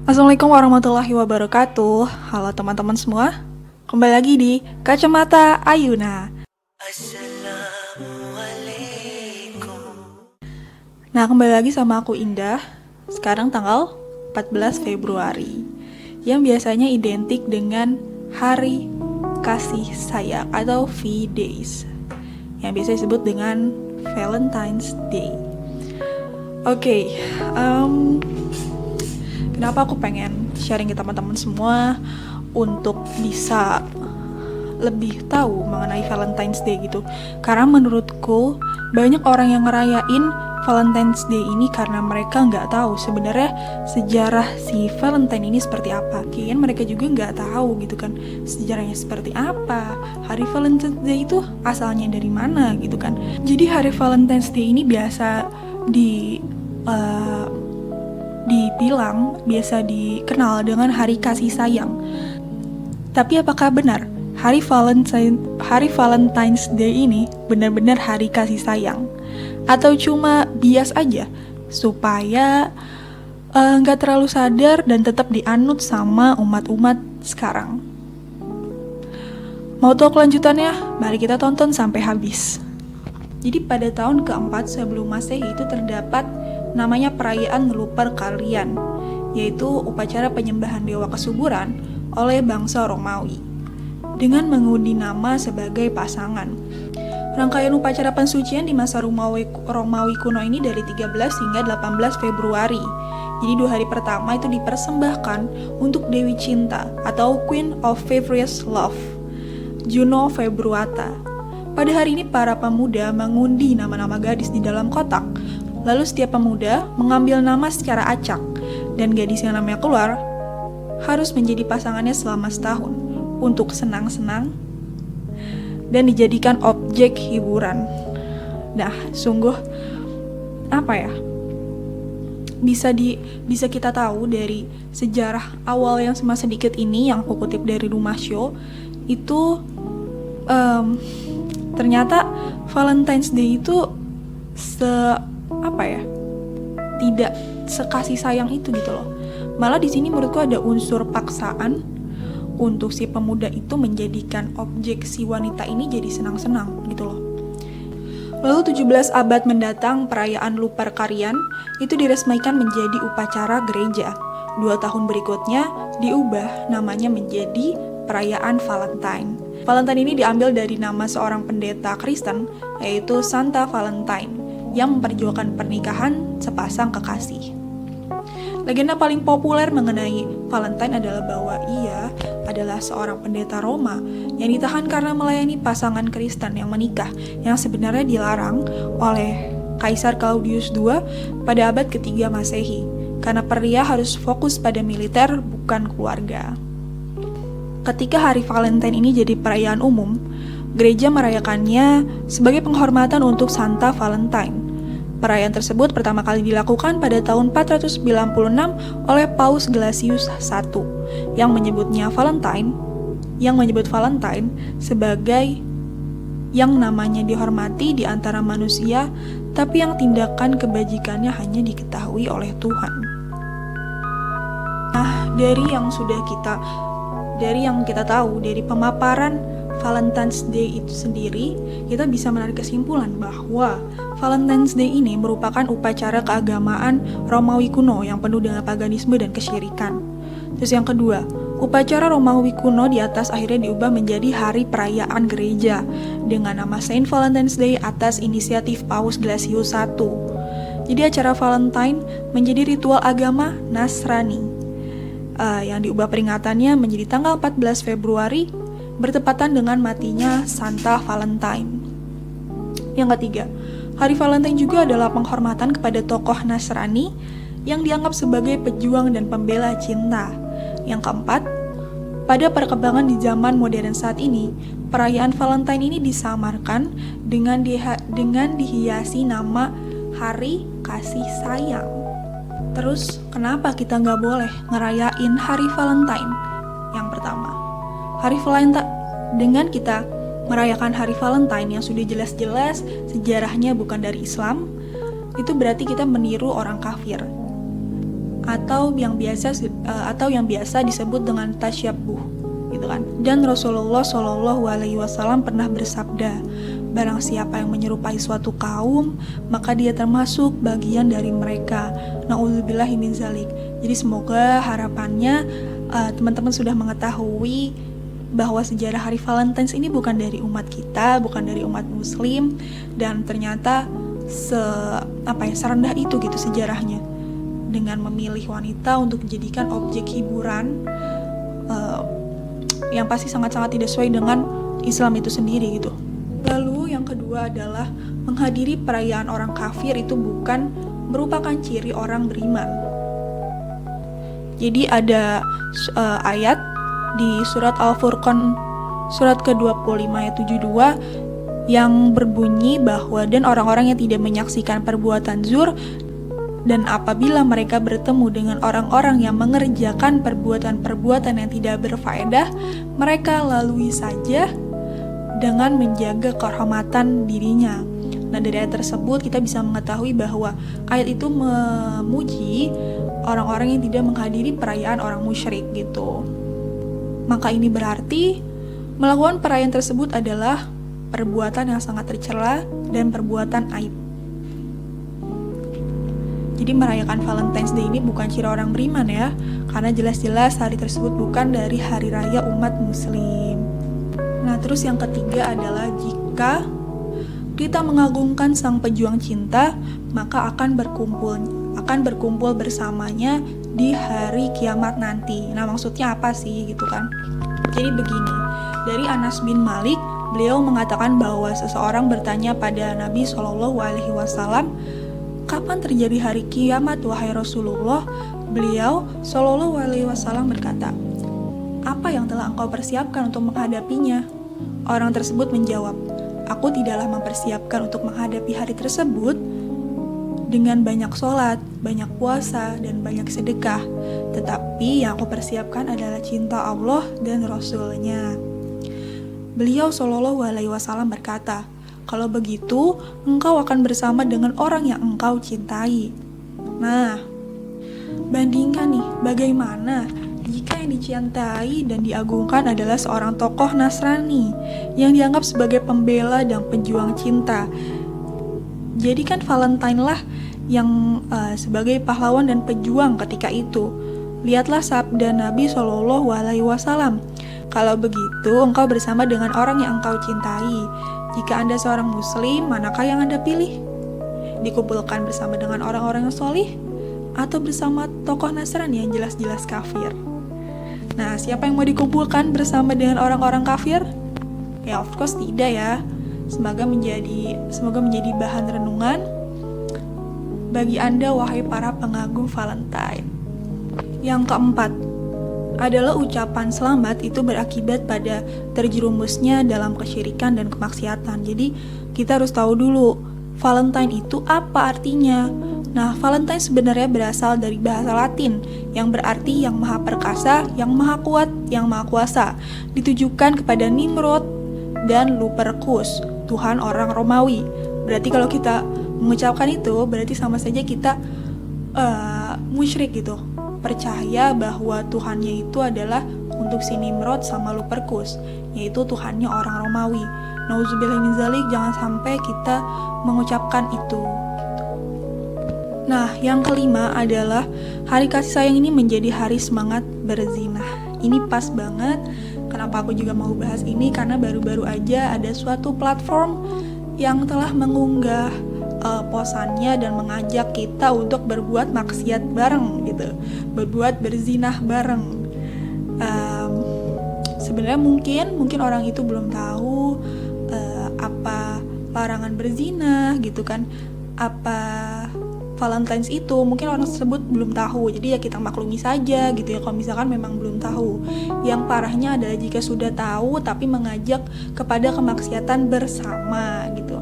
Assalamualaikum warahmatullahi wabarakatuh. Halo teman-teman semua. Kembali lagi di Kacamata Ayuna. Nah, kembali lagi sama aku Indah. Sekarang tanggal 14 Februari yang biasanya identik dengan Hari Kasih Sayang atau V-Days, yang biasa disebut dengan Valentine's Day. Oke, kenapa aku pengen sharing ke teman-teman semua untuk bisa lebih tahu mengenai Valentine's Day gitu. Karena menurutku banyak orang yang ngerayain Valentine's Day ini karena mereka nggak tahu sebenarnya sejarah si Valentine ini seperti apa. Kayaknya mereka juga nggak tahu gitu kan sejarahnya seperti apa. Hari Valentine's Day itu asalnya dari mana gitu kan. Jadi hari Valentine's Day ini biasa biasa dikenal dengan hari kasih sayang. Tapi apakah benar hari Valentine's Day ini benar-benar hari kasih sayang? Atau cuma bias aja supaya nggak terlalu sadar dan tetap dianut sama umat-umat sekarang? Mau tahu kelanjutannya? Mari kita tonton sampai habis. Jadi pada tahun keempat sebelum Masehi itu terdapat namanya perayaan Luperkalian, yaitu upacara penyembahan dewa kesuburan oleh bangsa Romawi dengan mengundi nama sebagai pasangan. Rangkaian upacara pensucian di masa Romawi kuno ini dari 13 hingga 18 Februari. Jadi 2 hari pertama itu dipersembahkan untuk Dewi Cinta atau Queen of Feverish Love, Juno Februata. Pada hari ini para pemuda mengundi nama-nama gadis di dalam kotak. Lalu setiap pemuda mengambil nama secara acak, dan gadis yang namanya keluar harus menjadi pasangannya selama setahun untuk senang-senang dan dijadikan objek hiburan. Nah, sungguh bisa kita tahu dari sejarah awal yang cuma sedikit ini yang aku kutip dari Rumah Show itu, ternyata Valentine's Day itu tidak sekasih sayang itu gitu loh. Malah di sini menurutku ada unsur paksaan untuk si pemuda itu menjadikan objek si wanita ini jadi senang-senang gitu loh. Lalu 17 abad mendatang perayaan Luperkalian itu diresmikan menjadi upacara gereja. 2 tahun berikutnya diubah namanya menjadi perayaan Valentine. Valentine ini diambil dari nama seorang pendeta Kristen, yaitu Santa Valentine, yang memperjuangkan pernikahan sepasang kekasih. Legenda paling populer mengenai Valentine adalah bahwa ia adalah seorang pendeta Roma yang ditahan karena melayani pasangan Kristen yang menikah, yang sebenarnya dilarang oleh Kaisar Claudius II pada abad ketiga Masehi, karena pria harus fokus pada militer bukan keluarga. Ketika hari Valentine ini jadi perayaan umum, gereja merayakannya sebagai penghormatan untuk Santa Valentine. Perayaan tersebut pertama kali dilakukan pada tahun 496 oleh Paus Gelasius I yang menyebut Valentine sebagai yang namanya dihormati di antara manusia, tapi yang tindakan kebajikannya hanya diketahui oleh Tuhan. Nah, dari yang kita tahu dari pemaparan Valentine's Day itu sendiri, kita bisa menarik kesimpulan bahwa Valentine's Day ini merupakan upacara keagamaan Romawi kuno yang penuh dengan paganisme dan kesyirikan. Terus yang kedua, upacara Romawi kuno di atas akhirnya diubah menjadi hari perayaan gereja dengan nama Saint Valentine's Day atas inisiatif Paus Gelasius I. Jadi acara Valentine menjadi ritual agama Nasrani yang diubah peringatannya menjadi tanggal 14 Februari bertepatan dengan matinya Santa Valentine. Yang ketiga, hari Valentine juga adalah penghormatan kepada tokoh Nasrani yang dianggap sebagai pejuang dan pembela cinta. Yang keempat, pada perkembangan di zaman modern saat ini, perayaan Valentine ini disamarkan dengan dihiasi nama Hari Kasih Sayang. Terus, kenapa kita nggak boleh ngerayain Hari Valentine? Yang pertama, dengan kita merayakan Hari Valentine yang sudah jelas-jelas sejarahnya bukan dari Islam, itu berarti kita meniru orang kafir. atau yang biasa disebut dengan tasyabuh gitu kan. Dan Rasulullah Shallallahu Alaihi Wasallam pernah bersabda, barang siapa yang menyerupai suatu kaum, maka dia termasuk bagian dari mereka. Na'udzubillahi min zalik. Jadi semoga harapannya teman-teman sudah mengetahui bahwa sejarah Hari Valentines ini bukan dari umat kita, bukan dari umat Muslim, dan ternyata serendah itu gitu sejarahnya, dengan memilih wanita untuk dijadikan objek hiburan yang pasti sangat-sangat tidak sesuai dengan Islam itu sendiri gitu. Lalu yang kedua adalah menghadiri perayaan orang kafir itu bukan merupakan ciri orang beriman. Jadi ada ayat di surat Al-Furqan surat ke-25 ayat 72 yang berbunyi bahwa dan orang-orang yang tidak menyaksikan perbuatan zur dan apabila mereka bertemu dengan orang-orang yang mengerjakan perbuatan-perbuatan yang tidak berfaedah, mereka lalui saja dengan menjaga kehormatan dirinya. Nah, dari ayat tersebut kita bisa mengetahui bahwa ayat itu memuji orang-orang yang tidak menghadiri perayaan orang musyrik gitu. Maka ini berarti melakukan perayaan tersebut adalah perbuatan yang sangat tercela dan perbuatan aib. Jadi merayakan Valentine's Day ini bukan ciri orang beriman ya, karena jelas-jelas hari tersebut bukan dari hari raya umat muslim. Nah, terus yang ketiga adalah jika kita mengagungkan sang pejuang cinta, maka akan berkumpul bersamanya di hari kiamat nanti. Nah, maksudnya apa sih gitu kan? Jadi begini, dari Anas bin Malik, beliau mengatakan bahwa seseorang bertanya pada Nabi Shallallahu Alaihi Wasallam, kapan terjadi hari kiamat wahai Rasulullah? Beliau Shallallahu Alaihi Wasallam berkata, apa yang telah engkau persiapkan untuk menghadapinya? Orang tersebut menjawab, aku tidaklah mempersiapkan untuk menghadapi hari tersebut dengan banyak sholat, banyak puasa, dan banyak sedekah. Tetapi yang aku persiapkan adalah cinta Allah dan Rasul-Nya. Beliau Shallallahu Alaihi Wasallam berkata, kalau begitu, engkau akan bersama dengan orang yang engkau cintai. Nah, bandingkan nih, bagaimana jika yang dicintai dan diagungkan adalah seorang tokoh Nasrani yang dianggap sebagai pembela dan pejuang cinta. Jadi kan Valentine lah yang sebagai pahlawan dan pejuang ketika itu. Lihatlah sabda Nabi Shallallahu Alaihi Wasallam. Kalau begitu, engkau bersama dengan orang yang engkau cintai. Jika Anda seorang Muslim, manakah yang Anda pilih? Dikumpulkan bersama dengan orang-orang yang solih atau bersama tokoh Nasrani yang jelas-jelas kafir? Nah, siapa yang mau dikumpulkan bersama dengan orang-orang kafir? Ya, of course tidak ya. Semoga menjadi bahan renungan bagi Anda, wahai para pengagum Valentine. Yang keempat adalah ucapan selamat itu berakibat pada terjerumusnya dalam kesyirikan dan kemaksiatan. Jadi kita harus tahu dulu Valentine itu apa artinya. Nah, Valentine sebenarnya berasal dari bahasa Latin yang berarti yang maha perkasa, yang maha kuat, yang maha kuasa. Ditujukan kepada Nimrod dan Lupercus, Tuhan orang Romawi. Berarti kalau kita mengucapkan itu, berarti sama saja kita musyrik gitu. Percaya bahwa Tuhannya itu adalah untuk si Nimrod sama Lupercus, yaitu Tuhannya orang Romawi. Nauzubillahi min zalik, jangan sampai kita mengucapkan itu. Nah, yang kelima adalah hari kasih sayang ini menjadi hari semangat berzinah. Ini pas banget. Kenapa aku juga mau bahas ini? Karena baru-baru aja ada suatu platform yang telah mengunggah posannya dan mengajak kita untuk berbuat maksiat bareng gitu, berbuat berzinah bareng. Sebenarnya mungkin orang itu belum tahu apa larangan berzinah gitu kan, apa Valentine's itu, mungkin orang tersebut belum tahu. Jadi ya kita maklumi saja gitu ya kalau misalkan memang belum tahu. Yang parahnya adalah jika sudah tahu tapi mengajak kepada kemaksiatan bersama gitu.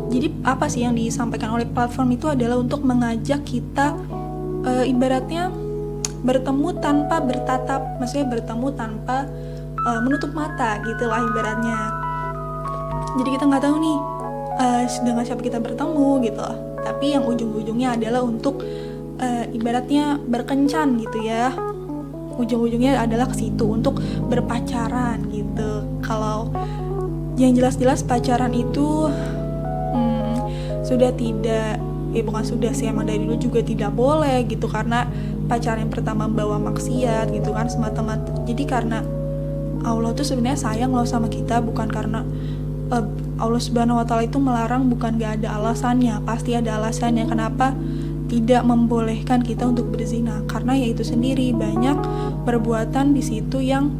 Jadi apa sih yang disampaikan oleh platform itu adalah untuk mengajak kita ibaratnya bertemu tanpa bertatap, maksudnya bertemu tanpa menutup mata gitulah ibaratnya. Jadi kita nggak tahu nih dengan siapa kita bertemu gitu. tapi yang ujung-ujungnya adalah untuk ibaratnya berkencan gitu ya. Ujung-ujungnya adalah ke situ untuk berpacaran gitu. Kalau yang jelas-jelas pacaran itu sudah tidak, bukan sudah sih, emang dari dulu juga tidak boleh gitu, karena pacaran yang pertama membawa maksiat gitu kan semata-mata. Jadi karena Allah tuh sebenarnya sayang loh sama kita, bukan karena Allah Subhanahu wa Ta'ala itu melarang bukan gak ada alasannya, pasti ada alasannya kenapa tidak membolehkan kita untuk berzina, karena ya itu sendiri banyak perbuatan di situ yang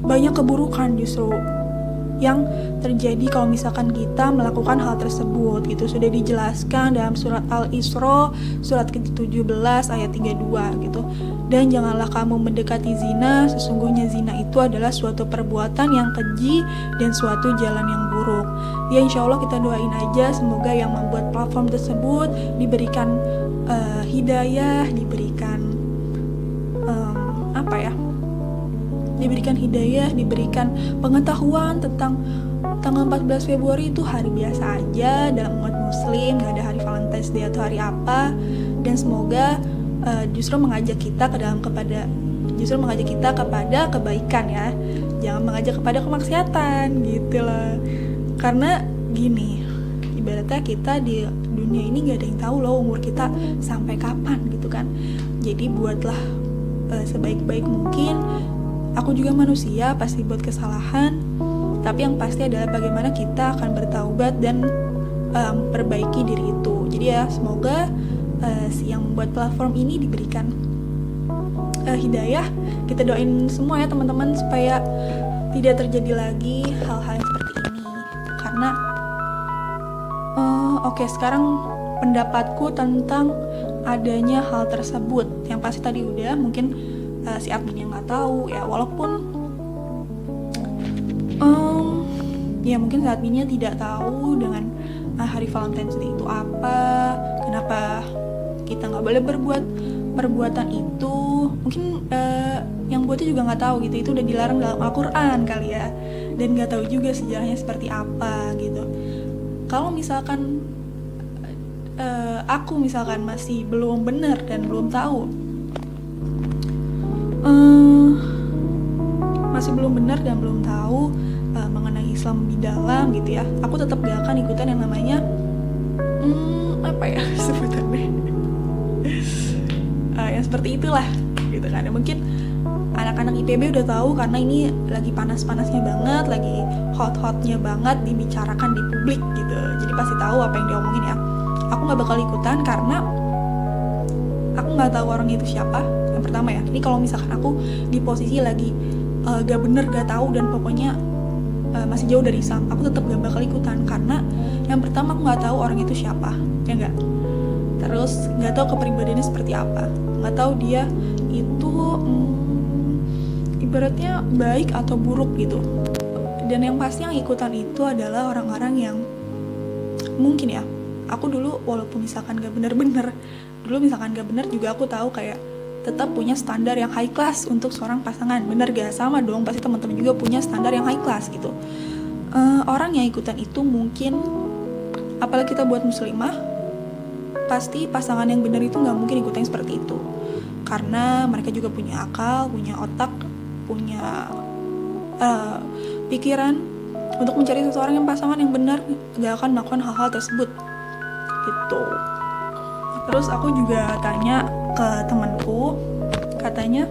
banyak keburukan justru yang terjadi kalau misalkan kita melakukan hal tersebut gitu. Sudah dijelaskan dalam surat Al-Isra surat ke-17 ayat 32 gitu. Dan janganlah kamu mendekati zina, sesungguhnya zina itu adalah suatu perbuatan yang keji dan suatu jalan yang buruk. Ya insya Allah kita doain aja semoga yang membuat platform tersebut diberikan hidayah, diberikan diberikan hidayah, diberikan pengetahuan tentang tanggal 14 Februari itu hari biasa aja dalam umat muslim, gak ada hari Valentine's Day atau hari apa. Dan semoga justru mengajak kita kepada kebaikan ya, jangan mengajak kepada kemaksiatan gitu loh. Karena gini, ibaratnya kita di dunia ini gak ada yang tahu loh umur kita sampai kapan gitu kan. Jadi buatlah sebaik-baik mungkin. Aku juga manusia, pasti buat kesalahan, tapi yang pasti adalah bagaimana kita akan bertaubat dan perbaiki diri itu. Jadi ya semoga si yang membuat platform ini diberikan hidayah. Kita doain semua ya teman-teman supaya tidak terjadi lagi hal-hal yang seperti ini. Karena sekarang pendapatku tentang adanya hal tersebut. Yang pasti tadi udah mungkin si adminnya nggak tahu ya, walaupun ya mungkin si adminnya tidak tahu dengan hari Valentine's Day itu apa, kenapa kita nggak boleh berbuat perbuatan itu. Mungkin yang buatnya juga nggak tahu gitu, itu udah dilarang dalam Al-Quran kali ya, dan nggak tahu juga sejarahnya seperti apa gitu. Kalau misalkan aku misalkan masih belum benar dan belum tahu, mengenai Islam lebih dalam gitu ya, aku tetap gak akan ikutan yang namanya sebutannya yang seperti itulah gitu kan. Mungkin anak-anak IPB udah tahu karena ini lagi panas-panasnya banget, lagi hot-hotnya banget dibicarakan di publik gitu, jadi pasti tahu apa yang diomongin ya. Aku gak bakal ikutan karena aku gak tahu orangnya itu siapa. Yang pertama ya, ini kalau misalkan aku di posisi lagi gak bener, gak tahu, dan pokoknya masih jauh dari Islam, aku tetap gak bakal ikutan. Karena yang pertama aku gak tahu orang itu siapa, ya gak? Terus gak tahu kepribadiannya seperti apa, gak tahu dia itu ibaratnya baik atau buruk gitu. Dan yang pasti yang ikutan itu adalah orang-orang yang mungkin ya, aku dulu walaupun misalkan gak bener juga aku tahu kayak tetap punya standar yang high class untuk seorang pasangan. Bener gak? Sama dong, pasti teman-teman juga punya standar yang high class gitu. Orang yang ikutan itu mungkin, apalagi kita buat muslimah, pasti pasangan yang benar itu gak mungkin ikutan seperti itu. Karena mereka juga punya akal, punya otak, punya pikiran untuk mencari seseorang yang pasangan yang benar, gak akan melakukan hal-hal tersebut gitu. Terus aku juga tanya ke temanku, katanya,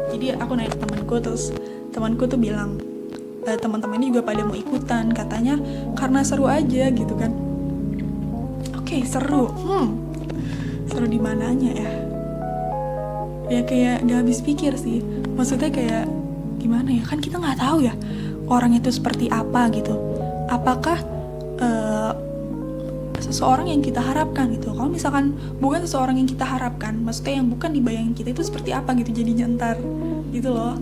jadi aku nanya ke temanku, terus temanku tuh bilang teman-temannya juga pada mau ikutan, katanya karena seru aja gitu kan. Oke, seru. Seru di mananya ya? Ya kayak gak habis pikir sih. Maksudnya kayak gimana ya? Kan kita nggak tahu ya orang itu seperti apa gitu. Apakah seseorang yang kita harapkan gitu. Kalau misalkan bukan seseorang yang kita harapkan, maksudnya yang bukan dibayangin kita, itu seperti apa gitu jadinya ntar gitu loh.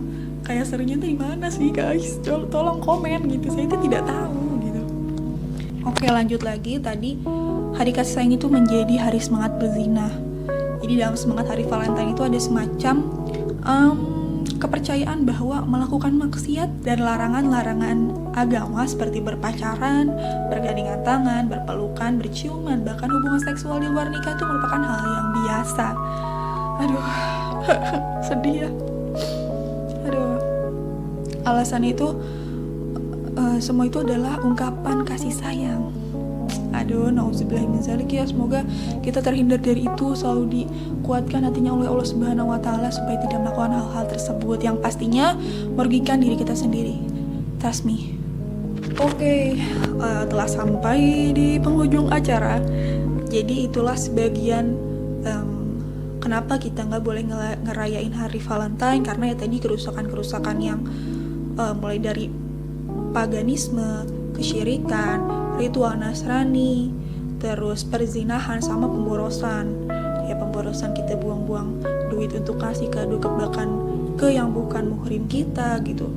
Kayak serunya tuh di mana sih guys? Tolong komen gitu. Saya itu tidak tahu gitu. Oke, lanjut lagi. Tadi hari kasih sayang itu menjadi hari semangat berzina. Jadi dalam semangat hari Valentine itu ada semacam kepercayaan bahwa melakukan maksiat dan larangan-larangan agama seperti berpacaran, bergandengan tangan, berpelukan, berciuman, bahkan hubungan seksual di luar nikah itu merupakan hal yang biasa. Aduh, sedih ya. Aduh, alasan itu semua itu adalah ungkapan kasih sayang. Aduh, nauzubillah min dzalik ya. Semoga kita terhindar dari itu, selalu dikuatkan hatinya oleh Allah Subhanahu wa taala supaya tidak melakukan hal-hal tersebut yang pastinya merugikan diri kita sendiri. Trust me. Oke, telah sampai di penghujung acara. Jadi itulah sebagian kenapa kita nggak boleh ngerayain hari Valentine, karena ya tadi kerusakan-kerusakan yang mulai dari paganisme, kesyirikan, ritual Nasrani, terus perzinahan sama pemborosan. Ya pemborosan, kita buang-buang duit untuk kasih kado bahkan ke yang bukan muhrim kita gitu.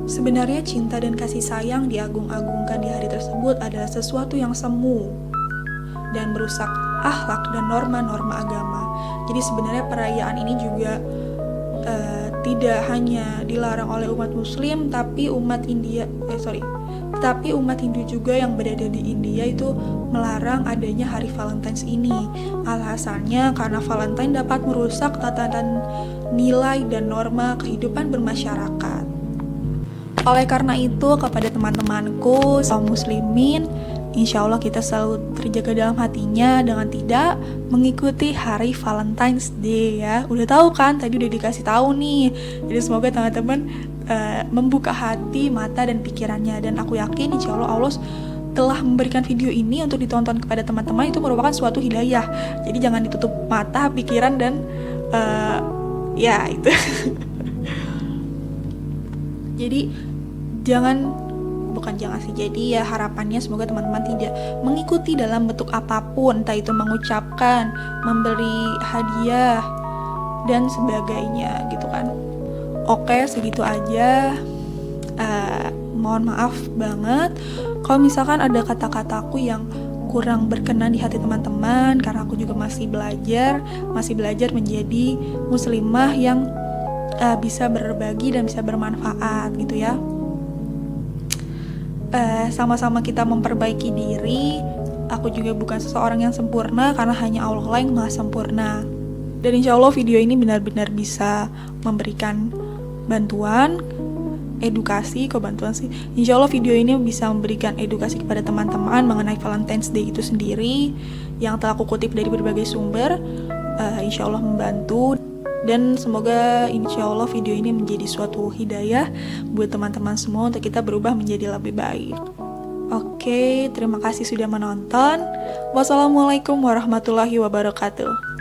Sebenarnya cinta dan kasih sayang diagung-agungkan di hari tersebut adalah sesuatu yang semu dan merusak akhlak dan norma-norma agama. Jadi sebenarnya perayaan ini juga tidak hanya dilarang oleh umat Muslim, tapi umat Hindu juga yang berada di India itu melarang adanya hari Valentine ini. Alasannya karena Valentine dapat merusak tatanan nilai dan norma kehidupan bermasyarakat. Oleh karena itu, kepada teman-temanku kaum muslimin, insya Allah kita selalu terjaga dalam hatinya dengan tidak mengikuti hari Valentine's Day ya. Udah tahu kan? Tadi udah dikasih tahu nih. Jadi semoga teman-teman membuka hati, mata, dan pikirannya. Dan aku yakin insya Allah Allah telah memberikan video ini untuk ditonton kepada teman-teman, itu merupakan suatu hidayah. Jadi jangan ditutup mata, pikiran, dan ya itu. Jadi jadi ya harapannya semoga teman-teman tidak mengikuti dalam bentuk apapun, entah itu mengucapkan, memberi hadiah, dan sebagainya gitu kan. Oke, segitu aja. Mohon maaf banget kalau misalkan ada kata-kataku yang kurang berkenan di hati teman-teman, karena aku juga masih belajar menjadi muslimah yang bisa berbagi dan bisa bermanfaat gitu ya. Sama-sama kita memperbaiki diri. Aku juga bukan seseorang yang sempurna, karena hanya Allah yang maha sempurna. Dan insya Allah video ini benar-benar bisa memberikan bantuan, edukasi, insya Allah video ini bisa memberikan edukasi kepada teman-teman mengenai Valentine's Day itu sendiri, yang telah aku kutip dari berbagai sumber. Insya Allah membantu. Dan semoga insya Allah video ini menjadi suatu hidayah buat teman-teman semua untuk kita berubah menjadi lebih baik. Oke, terima kasih sudah menonton. Wassalamualaikum warahmatullahi wabarakatuh.